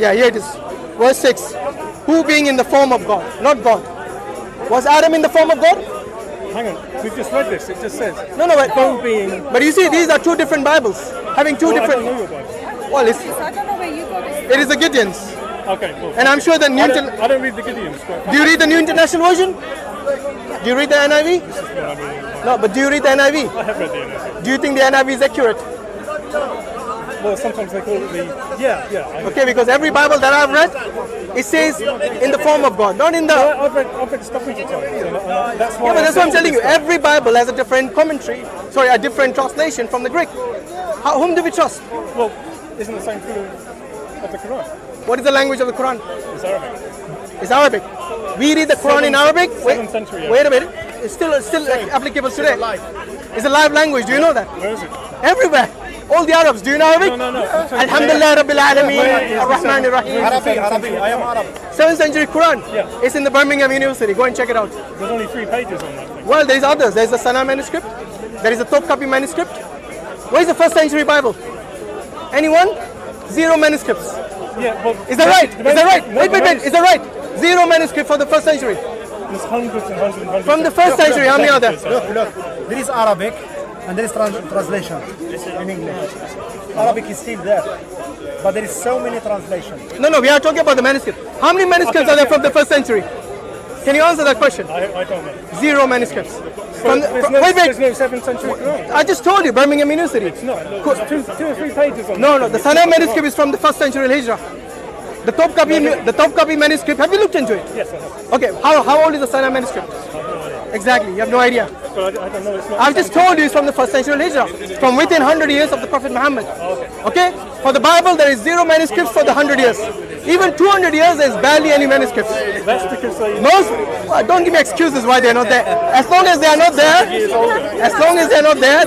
Yeah, here it is. Verse 6. Who being in the form of God, not God. Was Adam in the form of God? Hang on, we've just read this. It just says. No, but Who being. But you see, these are two different Bibles, having two different. I don't know your Bible. Well, I don't know where you got it. it is the Gideon's, Okay, cool. and I'm sure the New. I don't read the Gideons. Do you read the New International Version? Do you read the NIV? No, but do you read the NIV? I have read the NIV. Do you think the NIV is accurate? Well, sometimes they call it the. Yeah. Okay, because every Bible that I've read, it says in the form of God, not in the. I've read stuff into times. That's why. Yeah, but that's what I'm telling you. Every Bible has a different commentary. Sorry, a different translation from the Greek. Whom do we trust? Well, isn't the same true of the Quran? What is the language of the Quran? It's Arabic. It's Arabic. We read the Quran in Arabic. Seventh century. Wait a minute. It's still applicable today. It's a live language. Do you know that? Where is it? Everywhere. All the Arabs. Do you know Arabic? No. Alhamdulillah Rabbil Alameen. Ar-Rahman Ar-Rahim. Arabic. I am Arab. 7th century Quran. Yeah. It's in the Birmingham University. Go and check it out. There's only 3 pages on that thing. Well, there's others. There's the Sana manuscript. There is the Topkapi manuscript. Where's the 1st century Bible? Anyone? 0 manuscripts. Yeah, well, Is that right? Is that right? Wait. Is that right? 0 manuscript for the 1st century. There's hundreds and hundreds. From the 1st century, how many are there? Look. There is Arabic and there is translation in English. Arabic is still there, but there is so many translations. No, we are talking about the manuscript. How many manuscripts are there from the 1st century? Can you answer that question? I don't know. 0 manuscripts. There's no 7th century Quran. I just told you, Birmingham University. It's not. Look, there's 2 or 3 pages on No, the Sana manuscript is from the 1st century Hijrah. The Topkapi manuscript, have you looked into it? Yes, I have. Okay, how old is the Sana manuscript? Exactly, you have no idea. But I don't know. It's not. I've just told you it's from the 1st century Hijrah, from within 100 years of the Prophet Muhammad. Okay? For the Bible, there is 0 manuscripts for the 100 years. Even 200 years, there's barely any manuscripts. That's because they. Don't give me excuses why they're not there. As long as they are not there,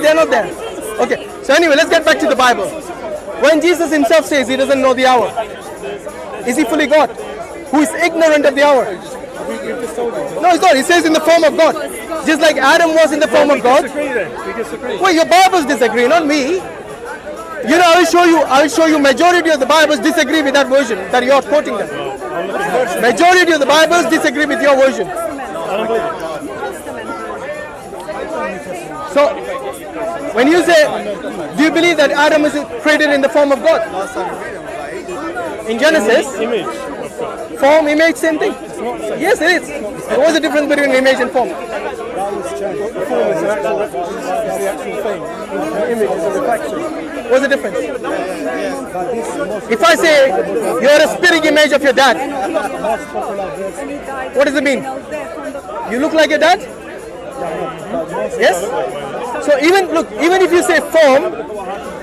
they're not there. Okay, so anyway, let's get back to the Bible. When Jesus himself says he doesn't know the hour, is he fully God? Who is ignorant of the hour? No, he's not. He says in the form of God. Just like Adam was in the form of God. We disagree. Well, your Bibles disagree, not me. You know, I will show you majority of the Bibles disagree with that version that you are quoting them. Majority of the Bibles disagree with your version. So, when you say, do you believe that Adam is created in the form of God? In Genesis, form, image, same thing. Yes, it is. What's the difference between image and form? The form is the actual thing. The image is a reflection. What's the difference? If I say you're a spitting image of your dad, what does it mean? You look like your dad? Yes? So even if you say form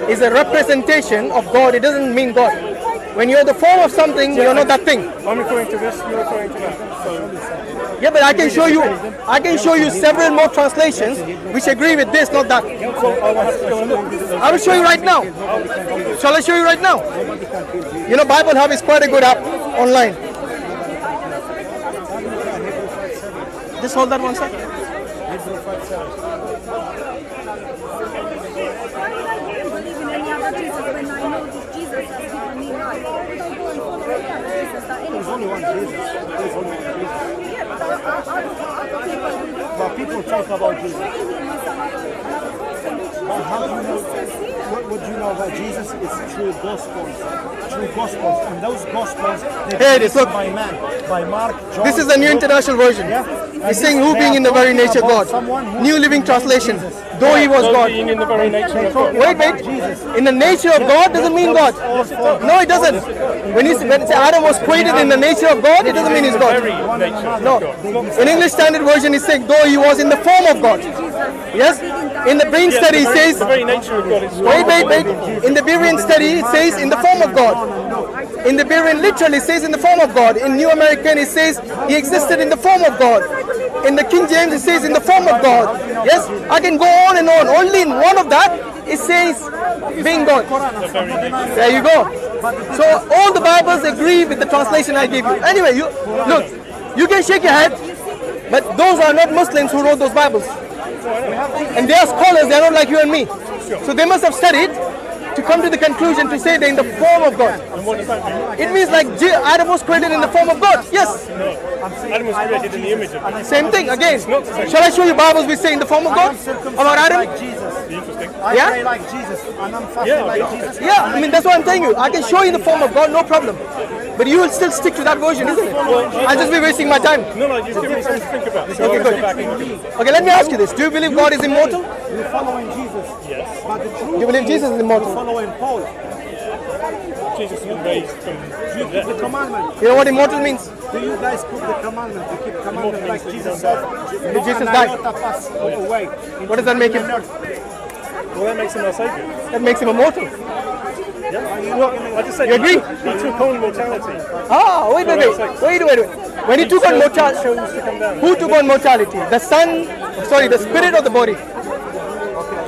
is a representation of God, it doesn't mean God. When you're the form of something, you're not that thing. I'm referring to this, you're referring to that. So. Yeah, but I can show you several more translations which agree with this, not that. I will show you right now. Shall I show you right now? You know, Bible Hub is quite a good app online. Just hold that one second. There's only one Jesus. But people talk about Jesus. But how do you know? What do you know about Jesus? It's true gospels, and those gospels Here it is, look. by man, by Mark, John. This is the New International Version. It's saying who being in the very nature of God. New Living Translation. Though he was God. Being in the very nature of God. Wait. In the nature of God doesn't mean God. No, it doesn't. When Adam was created in the nature of God, it doesn't mean he's God. No. In English Standard Version, it's saying though he was in the form of God. Yes. In the brain study, it says. The very nature of God is. Wait. In the Berean study, it says in the form of God. In the Berean, literally, it says in the form of God. In New American, it says he existed in the form of God. In the King James, it says in the form of God. Yes, I can go on and on. Only in one of that, it says being God. There you go. So all the Bibles agree with the translation I gave you. Anyway, you can shake your head, but those are not Muslims who wrote those Bibles. And they are scholars, they are not like you and me. So they must have studied to come to the conclusion to say they're in the form of God. And what does that mean? It means like Adam was created in the form of God. Yes. No. Adam was created in the image of God. Same thing again. not the same. Shall I show you Bibles we say in the form of God about Adam? Like Jesus. Interesting. I Yeah? pray like Jesus, and I'm fasting Yeah, like okay. Jesus. Yeah, I mean that's what I'm telling you. I can show you in the form of God, no problem. But you will still stick to that version, isn't it? I'll just be wasting my time. No, just give me something to think about. So Okay, I'll good. go back and look at it. Okay, let me ask you this. Do you believe God is immortal? You're following Jesus. Yes. But the truth Do you believe Jesus is you're immortal? following Paul. Jesus was raised from You keep the commandment. You know what immortal means? Do you guys keep the commandment? You keep commandment like Jesus said. Did Jesus Not an die? iota pass away. What does that make him? Well, that makes him our Savior. That makes him immortal. Yeah. Well, I just said You agree? He took on mortality. Ah, wait. When he took on mortality, Chose to come down. who took on mortality? The spirit or the body?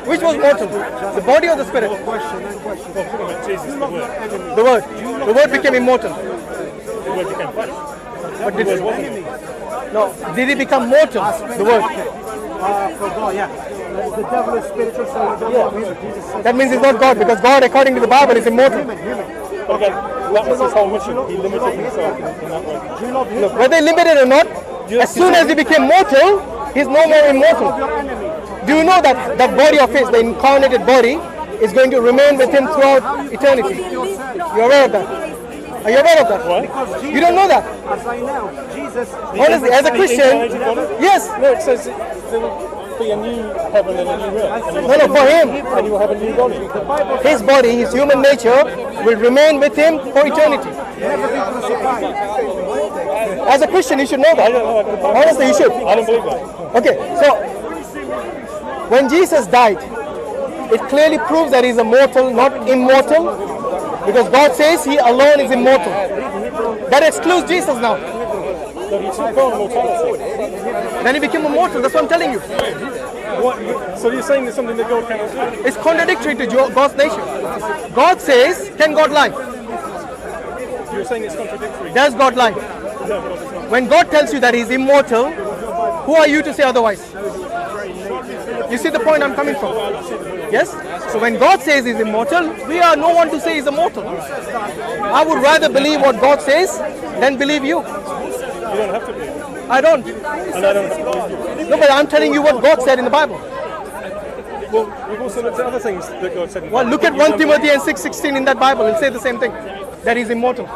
Which was mortal? The body or the spirit? Well, we're talking about Jesus, the Word. The word. The word became immortal. The Word became flesh. But The did, Word wasn't. no, did he become mortal? The word. For God, yeah. The devil is spiritual, so we don't know him. Jesus said, That means he's not God because God, according to the Bible, is immortal. Okay, that was his whole mission. He limited himself in that way. do you love him? Whether limited or not, as soon as he became mortal, he's no more immortal. Your enemy. Do you know that that body of his, the incarnated body, is going to remain with him throughout eternity? You're aware of that? Are you aware of that? What? You don't know that? As I know, Jesus. Honestly, as a Christian, yes. No, it says there will be a new heaven and a new earth. And No, for him, you will have a new body. his body, his human nature, will remain with him for eternity. Never be crucified. As a Christian, you should know that. Honestly, you should. I don't believe that. Okay, so when Jesus died, it clearly proves that he's a mortal, not immortal, because God says he alone is immortal. That excludes Jesus now. So he took on mortality. Then he became immortal. That's what I'm telling you. What? So you're saying there's something that God cannot do? It's contradictory to God's nature. God says, can God lie? You're saying it's contradictory. Does God lie? No, God does not. When God tells you that he's immortal, who are you to say otherwise? You see the point I'm coming from? Yes? So when God says he's immortal, we are no one to say he's immortal. I would rather believe what God says than believe you. You don't have to believe it. I don't. And I don't have to believe you. No, but I'm telling you what God said in the Bible. Well, we've also looked at other things that God said in the Well, Bible. look at 1 Timothy and 6:16 in that Bible and say the same thing, that he's immortal.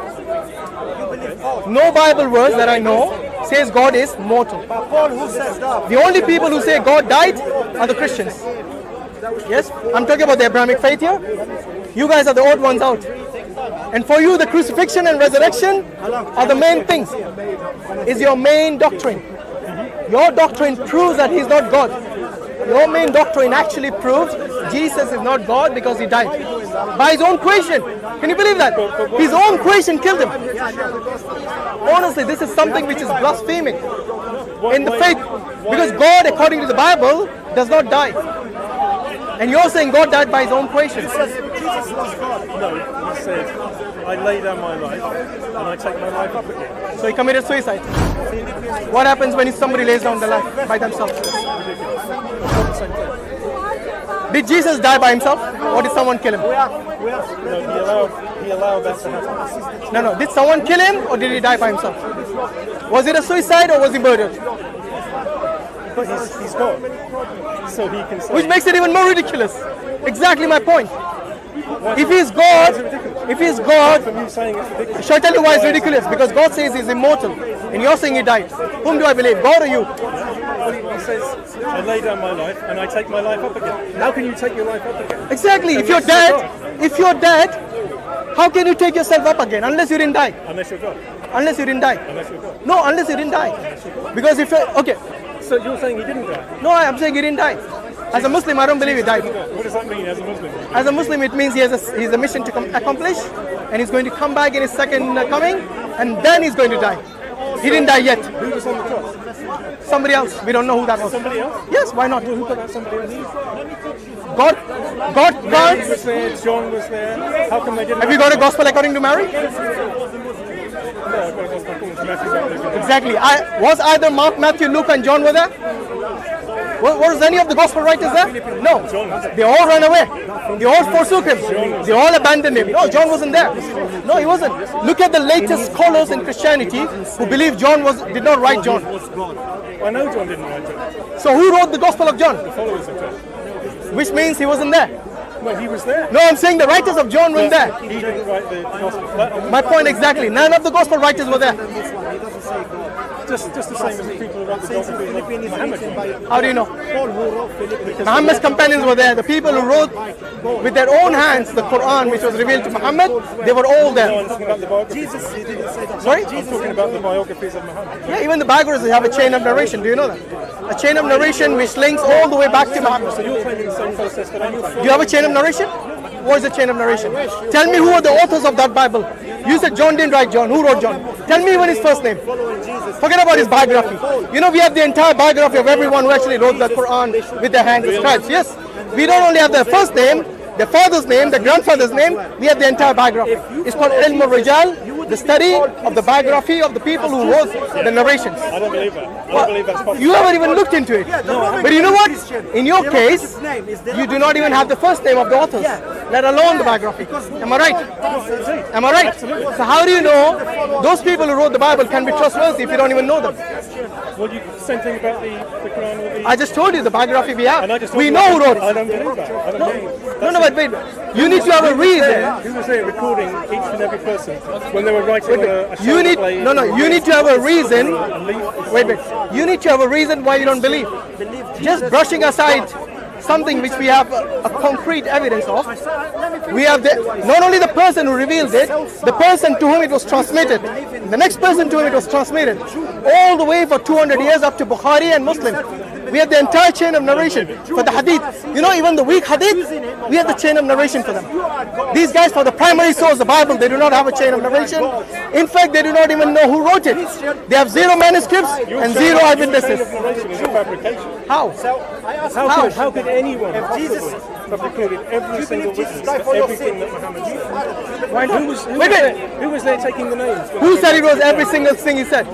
No Bible verse that I know says God is mortal. But Paul, who says that? The only people who say God died are the Christians. Yes, I'm talking about the Abrahamic faith here. You guys are the odd ones out. And for you, the crucifixion and resurrection are the main things. Is your main doctrine. Your doctrine proves that he's not God. Your main doctrine actually proves Jesus is not God because he died. By his own creation. Can you believe that? His own creation killed him. Honestly, this is something which is blaspheming in the faith. Because God, according to the Bible, does not die. And you're saying God died by his own creation. No, he said, I lay down my life and I take my life up again. So he committed suicide. What happens when somebody lays down their life by themselves? Did Jesus die by himself or did someone kill him? No, he allowed that to happen. No. Did someone kill him or did he die by himself? Was it a suicide or was he murdered? But he's God. So he can say... Which makes it even more ridiculous. Exactly my point. If he's God, From you saying it's ridiculous. shall I tell you why it's ridiculous? Because God says he's immortal and you're saying he died. Whom do I believe, God or you? He says, I lay down my life and I take my life up again. How can you take your life up again? Exactly. If you're dead, how can you take yourself up again unless you didn't die? Unless you're God. Unless you didn't die. Unless you're God. No, unless you didn't die. Because if you're, okay, So you're saying he didn't die? no, I'm saying he didn't die. As a Muslim, I don't believe he died. What does that mean as a Muslim? As a Muslim, it means he has a mission to accomplish, and he's going to come back in his second coming, and then he's going to die. He didn't die yet. Who was on the cross? Somebody else. We don't know who that was. Somebody else? Yes, why not? Who put that somebody else? God Mary can't. was there, John was there. How come they didn't? Have you got a gospel according to Mary? No, I've got a gospel according to Matthew, Mark, Luke, and John. Exactly. Was either Mark, Matthew, Luke, and John were there? Was any of the gospel writers there? No. They all ran away. They all forsook him. They all abandoned him. No, John wasn't there. No, he wasn't. Look at the latest scholars in Christianity who believe John did not write John. I know John didn't write John. So who wrote the Gospel of John? The followers of John. Which means he wasn't there. No, he was there. No, I'm saying the writers of John weren't there. He didn't write the Gospel. My point exactly. None of the Gospel writers were there. Just the same as the people who wrote the Gospel of Muhammad. How do you know? Muhammad's companions were there. The people who wrote with their own hands the Quran, which was revealed to Muhammad, they were all there. I'm talking about the biographies. Sorry? I'm talking about the biographies of Muhammad. Yeah, even the biographies have a chain of narration. Do you know that? A chain of narration which links all the way back to Muhammad. So you're claiming the same process that I'm claiming. Do you have a chain of narration? What is the chain of narration? Tell me who are the authors of that Bible. You said John didn't write John. Who wrote John? Tell me even his first name. Forget about his biography. You know, we have the entire biography of everyone who actually wrote the Quran with their hands, the scribes. Yes? We don't only have their first name, their father's name, their grandfather's name. We have the entire biography. It's called Ilm al-Rijal, the study of the biography of the people who wrote the narrations. I don't believe that. I don't believe that's possible. You haven't even looked into it. But you know what? In your case, you do not even have the first name of the authors, let alone the biography. Am I right? Am I right? So how do you know those people who wrote the Bible can be trustworthy if you don't even know them? Well, same thing about the Quran or the... I just told you the biography we have. And I just We told know you who wrote I it. don't believe that. I don't believe No, but wait. You need to have a reason. Who was there recording each and every person when they were writing a You need play? You need to have a reason. Wait. You need to have a reason why you don't believe. Just brushing aside something which we have a concrete evidence of. We have not only the person who revealed it, the person to whom it was transmitted, the next person to whom it was transmitted, all the way for 200 years up to Bukhari and Muslim. We have the entire chain of narration for the hadith. You know, even the weak hadith, we have the chain of narration for them. These guys, for the primary source, the Bible, they do not have a chain of narration. In fact, they do not even know who wrote it. They have 0 manuscripts and 0 eyewitnesses. How? How could anyone have recorded every single witness for everything that Muhammad said? Who was there taking the names? Who said it was every single thing he said?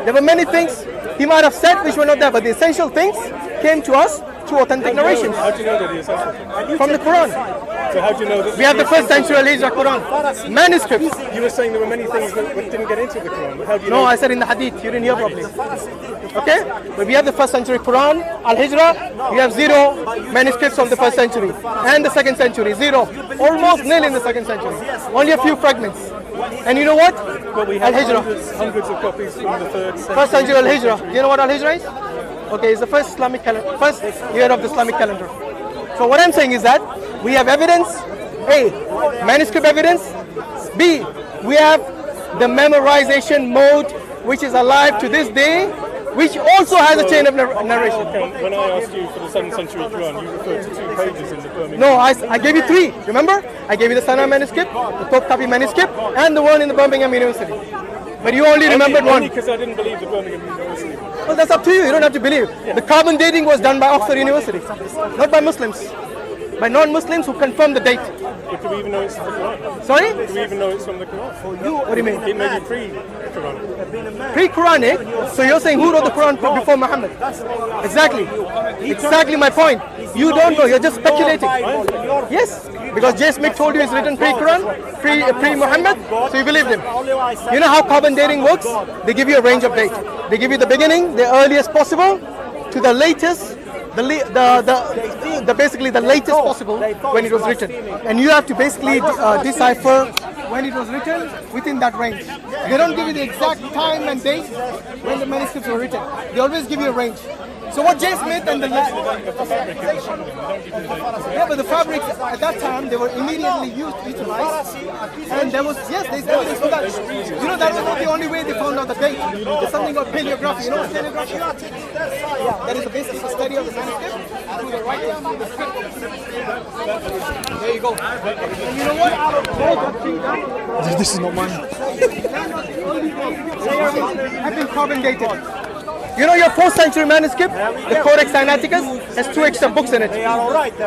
There were many things he might have said which were not there, but the essential things came to us through authentic narrations. How do you know that the essential things? From the Quran. So how do you know that? We have the 1st century Al-Hijra Quran. Manuscripts. You were saying there were many things that didn't get into the Quran. But how do you know? No, I said in the hadith. You didn't hear properly. Okay? But we have the 1st century Quran, Al-Hijra. We have 0 manuscripts from the 1st century. And the 2nd century, 0. Almost nil in the 2nd century. Only a few fragments. And you know what? Well, we have Al-Hijra. hundreds of copies from the 3rd century. 1st century Al-Hijra. Do you know what Al-Hijra is? Okay, it's the first Islamic calendar, first year of the Islamic calendar. So what I'm saying is that we have evidence, A, manuscript evidence, B, we have the memorization mode which is alive to this day, which also has a chain of narration. When I asked you for the 7th century Quran, you referred to 2 pages in the Birmingham. No, I gave you 3, remember? I gave you the Sana manuscript, the Topkapi manuscript, and the one in the Birmingham University. But you only remembered one. Only because I didn't believe the Birmingham University. Well, that's up to you. You don't have to believe. The carbon dating was done by Oxford University, not by Muslims. By non-Muslims who confirmed the date. But do we even know it's from the Quran? Sorry? Do we even know it's from the Quran? What do you mean? It may be pre-Quran. Pre-Quranic? So you're saying who wrote the Quran before Muhammad? Exactly. Exactly my point. You don't know. You're just speculating. Yes. Because J. Smith told you it's written pre-Quran, pre-Muhammad, so you believed him. You know how carbon dating works? They give you a range of date. They give you the beginning, the earliest possible, to the latest, basically the latest possible when it was written. And you have to basically decipher when it was written within that range. They don't give you the exact time and date when the manuscripts were written. They always give you a range. So what J. Smith and the but the fabrics at that time they were immediately utilized, and there was there's evidence for that. You know that was not the only way they found out the date. There's something called paleography. You know what paleography is? Yeah, that is the basis for study of the manuscript through the writing. There you go. And you know what? This is not mine. Have been carbon dated. You know your 4th century manuscript, the Codex Sinaiticus, has 2 extra books in it.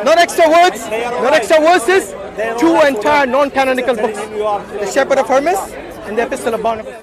Not extra words, not extra verses, 2 entire non-canonical books. The Shepherd of Hermas and the Epistle of Barnabas.